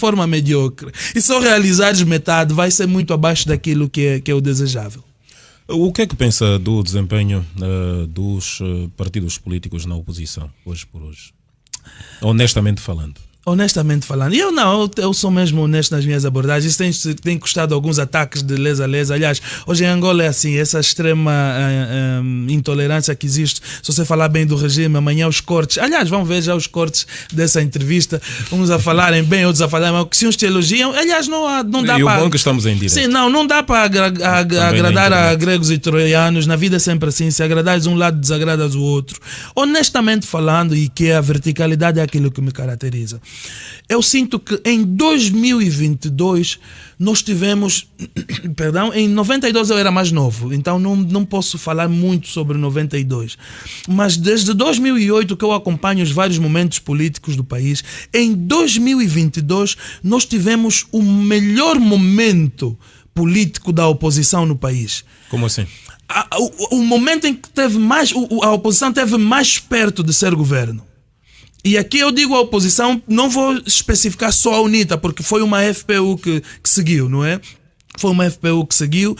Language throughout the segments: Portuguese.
forma mediocre e só realizares metade, vai ser muito abaixo daquilo que é o desejável. O que é que pensa do desempenho dos partidos políticos na oposição, hoje por hoje? Honestamente falando. Honestamente falando, eu sou mesmo honesto nas minhas abordagens. Tem custado alguns ataques de lesa a lesa. Aliás, hoje em Angola é assim, essa extrema intolerância que existe. Se você falar bem do regime, amanhã os cortes. Aliás, vão ver já os cortes dessa entrevista, uns a falarem bem, outros a falarem mal, que se uns te elogiam, aliás, não dá para... E o bom é que estamos em direto. Sim, não dá para agradar a gregos e troianos. Na vida é sempre assim, se agradares um lado, desagradas o outro. Honestamente falando, e que a verticalidade é aquilo que me caracteriza, eu sinto que em 2022 nós tivemos, perdão, em 92 eu era mais novo, então não posso falar muito sobre 92, mas desde 2008 que eu acompanho os vários momentos políticos do país, em 2022 nós tivemos o melhor momento político da oposição no país. Como assim? O momento em que a oposição esteve mais perto de ser governo. E aqui eu digo a oposição, não vou especificar só a UNITA, porque foi uma FPU que seguiu, não é? Foi uma FPU que seguiu,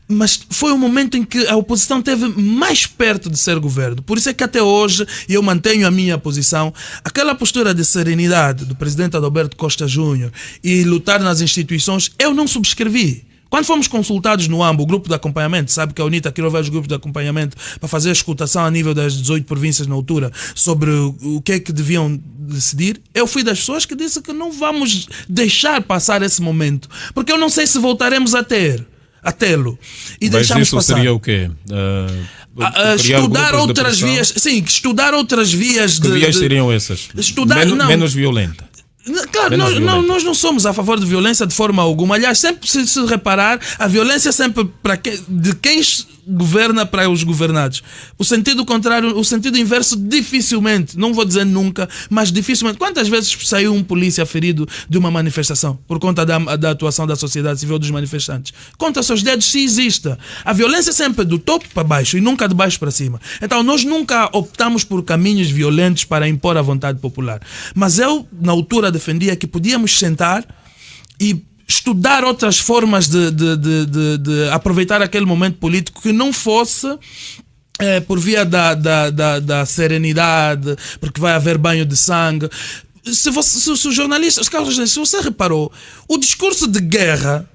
mas foi o momento em que a oposição esteve mais perto de ser governo. Por isso é que até hoje eu mantenho a minha posição. Aquela postura de serenidade do presidente Adalberto Costa Júnior e lutar nas instituições, eu não subscrevi. Quando fomos consultados no AMBO, o grupo de acompanhamento, sabe que a UNITA criou vários grupos de acompanhamento para fazer a escutação a nível das 18 províncias na altura sobre o que é que deviam decidir, eu fui das pessoas que disse que não vamos deixar passar esse momento, porque eu não sei se voltaremos a tê-lo. E mas deixamos isso passar. Seria o quê? Estudar outras vias. Sim, estudar outras vias. Que vias seriam essas? Menos violenta. Claro, nós não somos a favor de violência de forma alguma. Aliás, sempre se reparar, a violência é sempre de quem governa para os governados. O sentido contrário, o sentido inverso, dificilmente, não vou dizer nunca, mas dificilmente. Quantas vezes saiu um polícia ferido de uma manifestação por conta da atuação da sociedade civil dos manifestantes? Conta seus dedos se exista. A violência é sempre do topo para baixo e nunca de baixo para cima. Então nós nunca optamos por caminhos violentos para impor a vontade popular. Mas eu, na altura, defendia que podíamos sentar e estudar outras formas de aproveitar aquele momento político que não fosse por via da serenidade, porque vai haver banho de sangue. Se o jornalista, Carlos, se você reparou, o discurso de guerra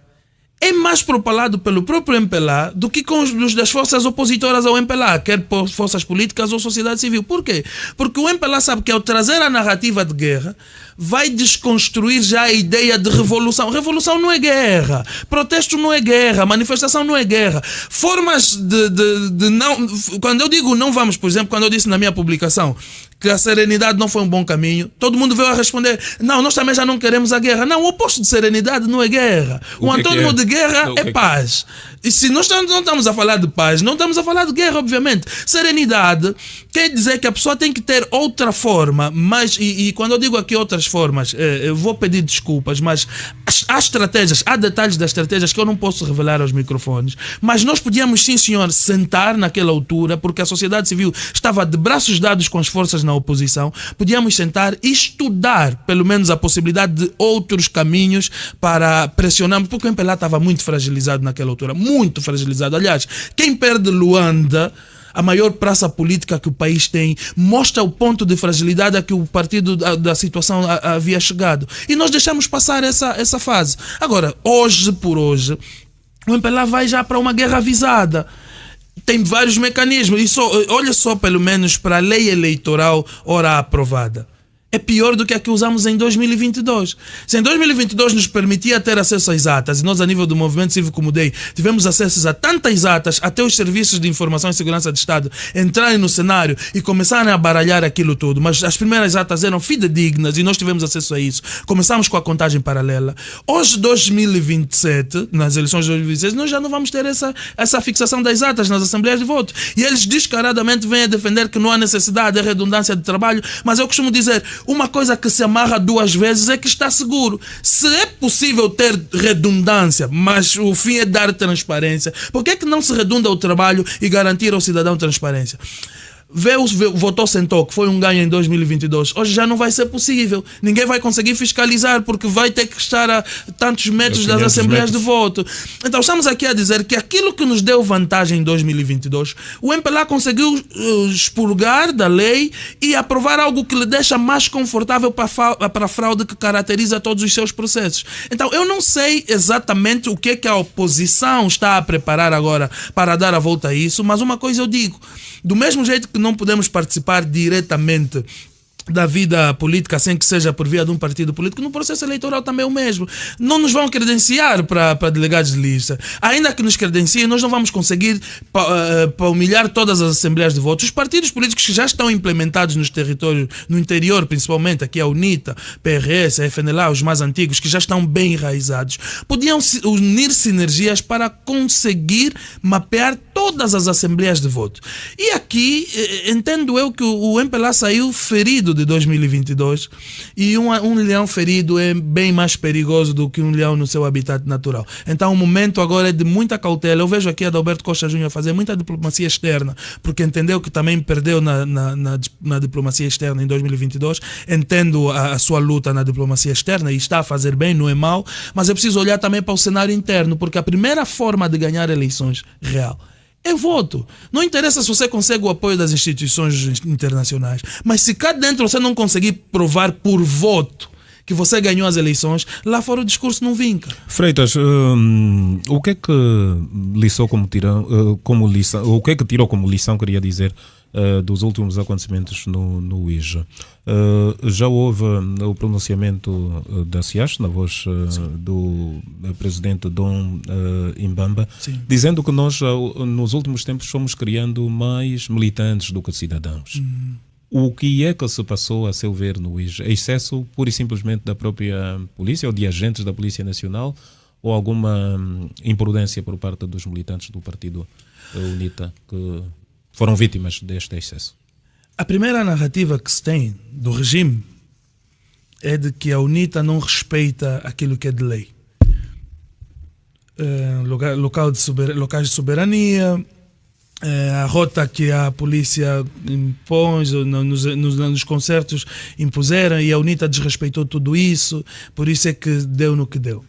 é mais propalado pelo próprio MPLA do que com os das forças opositoras ao MPLA, quer por forças políticas ou sociedade civil. Por quê? Porque o MPLA sabe que ao trazer a narrativa de guerra vai desconstruir já a ideia de revolução. Revolução não é guerra, protesto não é guerra, manifestação não é guerra. Formas de não... Quando eu digo não vamos, por exemplo, quando eu disse na minha publicação que a serenidade não foi um bom caminho, todo mundo veio a responder, não, nós também já não queremos a guerra. Não, o oposto de serenidade não é guerra. O antônimo de guerra é paz. E se nós não estamos a falar de paz, não estamos a falar de guerra, obviamente. Serenidade quer dizer que a pessoa tem que ter outra forma, mas, e quando eu digo aqui outras formas, eu vou pedir desculpas, mas há detalhes das estratégias que eu não posso revelar aos microfones, mas nós podíamos, sim senhor, sentar naquela altura, porque a sociedade civil estava de braços dados com as forças na oposição, podíamos sentar e estudar, pelo menos, a possibilidade de outros caminhos para pressionarmos, porque o MPLA estava muito fragilizado naquela altura, muito fragilizado. Aliás, quem perde Luanda, a maior praça política que o país tem, mostra o ponto de fragilidade a que o partido da situação havia chegado. E nós deixamos passar essa fase. Agora, hoje por hoje, o MPLA vai já para uma guerra avisada. Tem vários mecanismos. E olha só, pelo menos, para a lei eleitoral ora aprovada. É pior do que a que usamos em 2022. Se em 2022 nos permitia ter acesso às atas, e nós, a nível do Movimento Cívico Mudei, tivemos acesso a tantas atas, até os serviços de informação e segurança de Estado entrarem no cenário e começarem a baralhar aquilo tudo, mas as primeiras atas eram fidedignas e nós tivemos acesso a isso. Começamos com a contagem paralela. Hoje, 2027, nas eleições de 2026, nós já não vamos ter essa fixação das atas nas assembleias de voto. E eles descaradamente vêm a defender que não há necessidade, é redundância de trabalho, mas eu costumo dizer, uma coisa que se amarra duas vezes é que está seguro. Se é possível ter redundância, mas o fim é dar transparência, por que é que não se redunda o trabalho e garantir ao cidadão transparência? votou, sentou, que foi um ganho em 2022. Hoje já não vai ser possível. Ninguém vai conseguir fiscalizar porque vai ter que estar a tantos metros das assembleias de voto. Então estamos aqui a dizer que aquilo que nos deu vantagem em 2022, o MPLA conseguiu expurgar da lei e aprovar algo que lhe deixa mais confortável para a fraude que caracteriza todos os seus processos. Então eu não sei exatamente o que é que a oposição está a preparar agora para dar a volta a isso, mas uma coisa eu digo, do mesmo jeito que não podemos participar diretamente da vida política sem que seja por via de um partido político, no processo eleitoral também é o mesmo. Não nos vão credenciar para delegados de lista. Ainda que nos credenciem, nós não vamos conseguir para humilhar todas as assembleias de votos. Os partidos políticos que já estão implementados nos territórios, no interior principalmente, aqui a UNITA, PRS, a FNLA, os mais antigos, que já estão bem enraizados, podiam unir sinergias para conseguir mapear todas as assembleias de voto. E aqui, entendo eu que o MPLA saiu ferido de 2022 e um leão ferido é bem mais perigoso do que um leão no seu habitat natural. Então o momento agora é de muita cautela. Eu vejo aqui a Adalberto Costa Júnior fazer muita diplomacia externa, porque entendeu que também perdeu na diplomacia externa em 2022. Entendo a sua luta na diplomacia externa e está a fazer bem, não é mau, mas é preciso olhar também para o cenário interno, porque a primeira forma de ganhar eleições real é voto. Não interessa se você consegue o apoio das instituições internacionais, mas se cá dentro você não conseguir provar por voto que você ganhou as eleições, lá fora o discurso não vinca. Freitas, o que é que lição como lição, o que é que tirou como lição, queria dizer, dos últimos acontecimentos no IJA? Já houve o pronunciamento da SIAS, na voz do presidente Dom Imbamba, sim, dizendo que nós, nos últimos tempos, fomos criando mais militantes do que cidadãos. O que é que se passou, a seu ver, no IJA? É excesso, pura e simplesmente, da própria polícia ou de agentes da Polícia Nacional, ou alguma imprudência por parte dos militantes do partido UNITA que foram vítimas deste excesso? A primeira narrativa que se tem do regime é de que a UNITA não respeita aquilo que é de lei. Locais de soberania, a rota que a polícia impôs, nos concertos impuseram, e a UNITA desrespeitou tudo isso, por isso é que deu no que deu.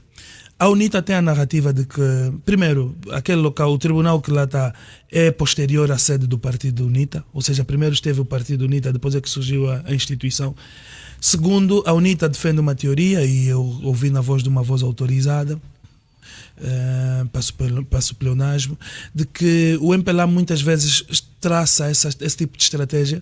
A UNITA tem a narrativa de que, primeiro, aquele local, o tribunal que lá está, é posterior à sede do partido UNITA, ou seja, primeiro esteve o partido UNITA, depois é que surgiu a instituição. Segundo, a UNITA defende uma teoria, e eu ouvi na voz de uma voz autorizada, para o pleonasmo, de que o MPLA muitas vezes traça esse tipo de estratégia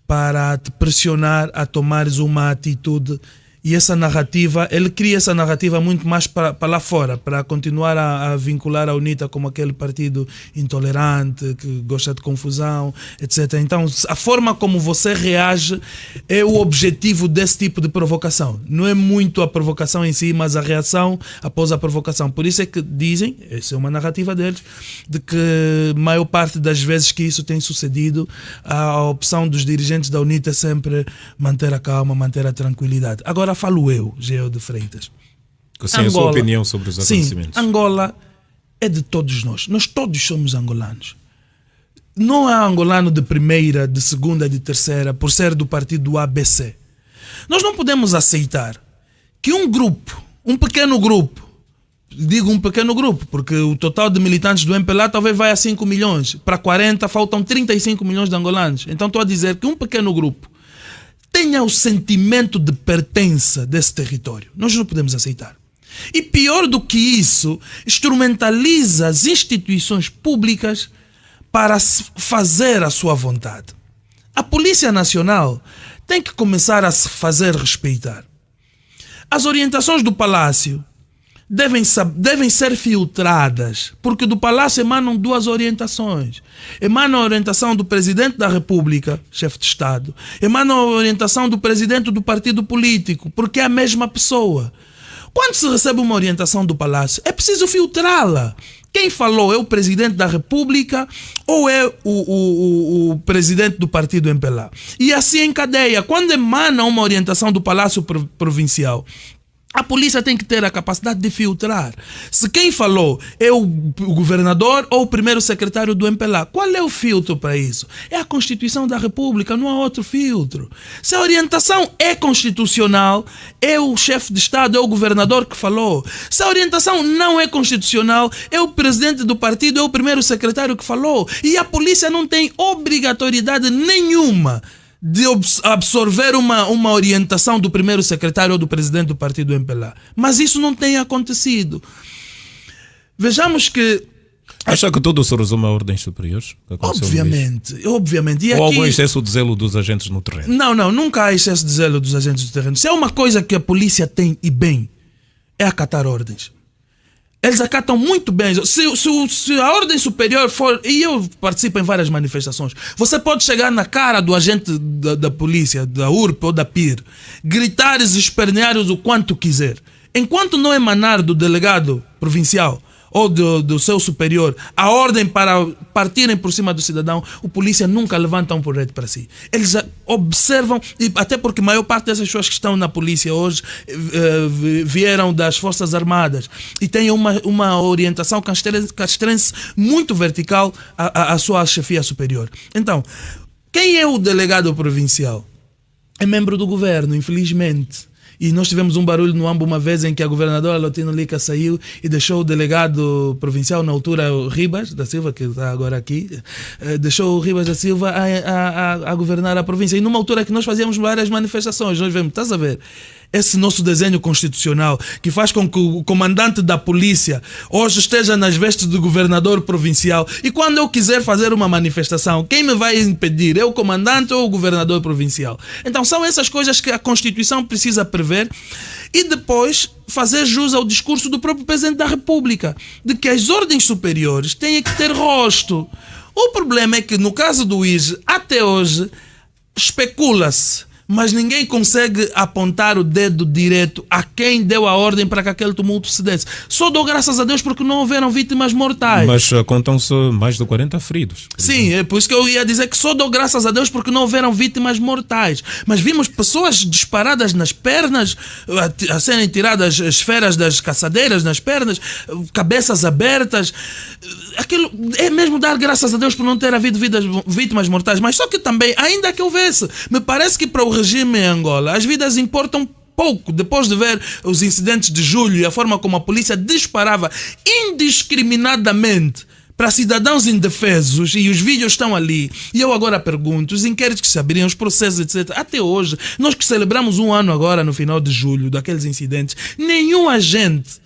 para te pressionar a tomares uma atitude. E essa narrativa, ele cria essa narrativa muito mais para lá fora, para continuar a vincular a UNITA como aquele partido intolerante, que gosta de confusão, etc. Então, a forma como você reage é o objetivo desse tipo de provocação. Não é muito a provocação em si, mas a reação após a provocação. Por isso é que dizem, essa é uma narrativa deles, de que a maior parte das vezes que isso tem sucedido, a opção dos dirigentes da UNITA é sempre manter a calma, manter a tranquilidade. Agora, falo eu, Geo de Freitas. Sim, a sua opinião sobre os acontecimentos. Sim, Angola é de todos nós. Nós todos somos angolanos. Não há angolano de primeira, de segunda, de terceira, por ser do partido ABC. Nós não podemos aceitar que um grupo, um pequeno grupo, digo um pequeno grupo, porque o total de militantes do MPLA talvez vai a 5 milhões. Para 40 faltam 35 milhões de angolanos. Então estou a dizer que um pequeno grupo tenha o sentimento de pertença desse território. Nós não podemos aceitar. E pior do que isso, instrumentaliza as instituições públicas para fazer a sua vontade. A Polícia Nacional tem que começar a se fazer respeitar. As orientações do Palácio devem ser filtradas, porque do Palácio emanam duas orientações. Emana a orientação do Presidente da República, chefe de Estado, emana a orientação do Presidente do partido político, porque é a mesma pessoa. Quando se recebe uma orientação do Palácio, é preciso filtrá-la. Quem falou é o Presidente da República ou é o Presidente do partido MPLA? E assim em cadeia. Quando emana uma orientação do Palácio Provincial, A polícia tem que ter a capacidade de filtrar. Se quem falou é o governador ou o primeiro secretário do MPLA, qual é o filtro para isso? É a Constituição da República, não há outro filtro. Se a orientação é constitucional, é o chefe de Estado, é o governador que falou. Se a orientação não é constitucional, é o presidente do partido, é o primeiro secretário que falou. E a polícia não tem obrigatoriedade nenhuma de absorver uma orientação do primeiro secretário ou do presidente do partido MPLA. Mas isso não tem acontecido. Vejamos que... Acha que tudo se resume a ordens superiores? Obviamente. E ou aqui... algum excesso de zelo dos agentes no terreno? Não, nunca há excesso de zelo dos agentes do terreno. Se é uma coisa que a polícia tem e bem, é acatar ordens. Eles acatam muito bem. Se a ordem superior for... E eu participo em várias manifestações. Você pode chegar na cara do agente da polícia, da URP ou da PIR, gritares e esperneares o quanto quiser. Enquanto não emanar do delegado provincial ou do seu superior a ordem para partirem por cima do cidadão, o polícia nunca levanta um porrete para si. Eles observam, e até porque a maior parte dessas pessoas que estão na polícia hoje vieram das Forças Armadas e têm uma orientação castrense muito vertical à sua chefia superior. Então, quem é o delegado provincial? É membro do governo, infelizmente. E nós tivemos um barulho no Ambo uma vez em que a governadora Lotino Lica saiu e deixou o delegado provincial, na altura o Ribas da Silva, que está agora aqui, deixou o Ribas da Silva a governar a província. E numa altura que nós fazíamos várias manifestações, nós vemos, estás a ver, esse nosso desenho constitucional que faz com que o comandante da polícia hoje esteja nas vestes do governador provincial, e quando eu quiser fazer uma manifestação, quem me vai impedir? É o comandante ou o governador provincial? Então são essas coisas que a Constituição precisa prever e depois fazer jus ao discurso do próprio Presidente da República, de que as ordens superiores têm que ter rosto. O problema é que no caso do IGE, até hoje, especula-se, mas ninguém consegue apontar o dedo direto a quem deu a ordem para que aquele tumulto se desse. Só dou graças a Deus porque não houveram vítimas mortais. Mas contam-se mais de 40 feridos. Sim, é por isso que eu ia dizer que só dou graças a Deus porque não houveram vítimas mortais. Mas vimos pessoas disparadas nas pernas, a serem tiradas esferas das caçadeiras nas pernas, cabeças abertas. Aquilo é mesmo dar graças a Deus por não ter havido vítimas mortais. Mas só que também, ainda que houvesse, me parece que para o regime em Angola as vidas importam pouco. Depois de ver os incidentes de julho e a forma como a polícia disparava indiscriminadamente para cidadãos indefesos, e os vídeos estão ali, e eu agora pergunto, os inquéritos que se abriram, os processos, etc. Até hoje, nós que celebramos um ano agora no final de julho daqueles incidentes, nenhum agente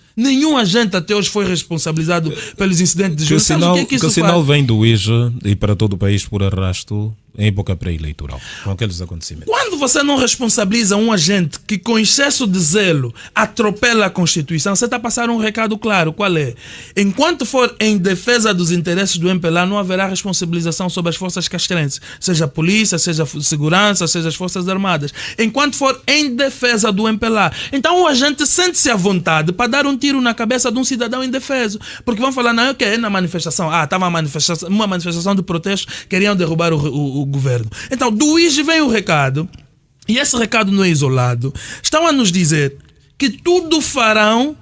até hoje foi responsabilizado pelos incidentes de julho. Que sinal vem do IGE e para todo o país por arrasto em época pré-eleitoral, com aqueles acontecimentos? Quando você não responsabiliza um agente que com excesso de zelo atropela a Constituição, você está a passar um recado claro. Qual é? Enquanto for em defesa dos interesses do MPLA, não haverá responsabilização sobre as forças castrenses, seja a polícia, seja a segurança, seja as forças armadas. Enquanto for em defesa do MPLA. Então o agente sente-se à vontade para dar um tiro na cabeça de um cidadão indefeso. Porque vão falar, não, eu quero na manifestação. Estava uma manifestação de protesto, queriam derrubar o governo. Então, do IGE vem o recado, e esse recado não é isolado. Estão a nos dizer que tudo farão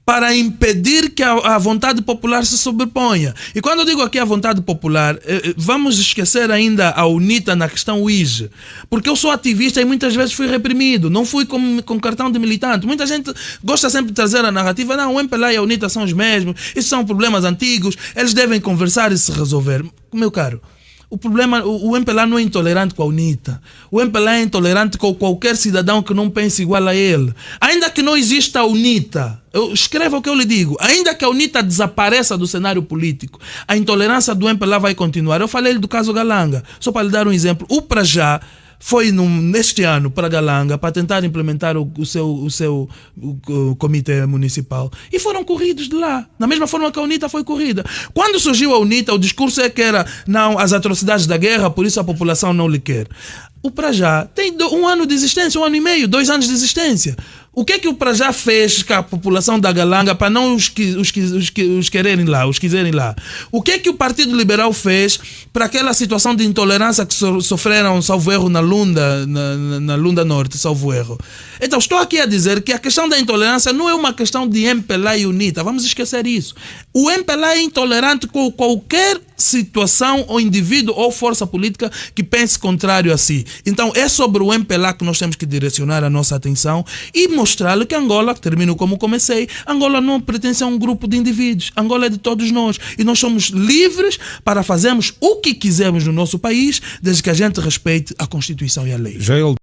para impedir que a vontade popular se sobreponha. E quando eu digo aqui a vontade popular, vamos esquecer ainda a UNITA na questão IGE, porque eu sou ativista e muitas vezes fui reprimido, não fui com cartão de militante. Muita gente gosta sempre de trazer a narrativa, não, o MPLA e a UNITA são os mesmos, isso são problemas antigos, eles devem conversar e se resolver. Meu caro, o problema, o MPLA não é intolerante com a UNITA. O MPLA é intolerante com qualquer cidadão que não pense igual a ele. Ainda que não exista a UNITA, escreva o que eu lhe digo, ainda que a UNITA desapareça do cenário político, a intolerância do MPLA vai continuar. Eu falei do caso Galanga, só para lhe dar um exemplo. O Prajá foi neste ano para Galanga para tentar implementar o seu comitê municipal e foram corridos de lá, da mesma forma que a UNITA foi corrida. Quando surgiu a UNITA, o discurso é que era não, as atrocidades da guerra, por isso a população não lhe quer. O Prajá tem um ano de existência, 1 ano e meio, 2 anos de existência. O que é que o Prajá fez com a população da Galanga para não os quererem lá, os quiserem lá? O que é que o Partido Liberal fez para aquela situação de intolerância que sofreram, salvo erro, na Lunda Norte, salvo erro? Então, estou aqui a dizer que a questão da intolerância não é uma questão de MPLA e UNITA. Vamos esquecer isso. O MPLA é intolerante com qualquer situação ou indivíduo ou força política que pense contrário a si. Então, é sobre o MPLA que nós temos que direcionar a nossa atenção e mostrar-lhe que Angola, termino como comecei, Angola não pertence a um grupo de indivíduos. Angola é de todos nós. E nós somos livres para fazermos o que quisermos no nosso país, desde que a gente respeite a Constituição e a lei.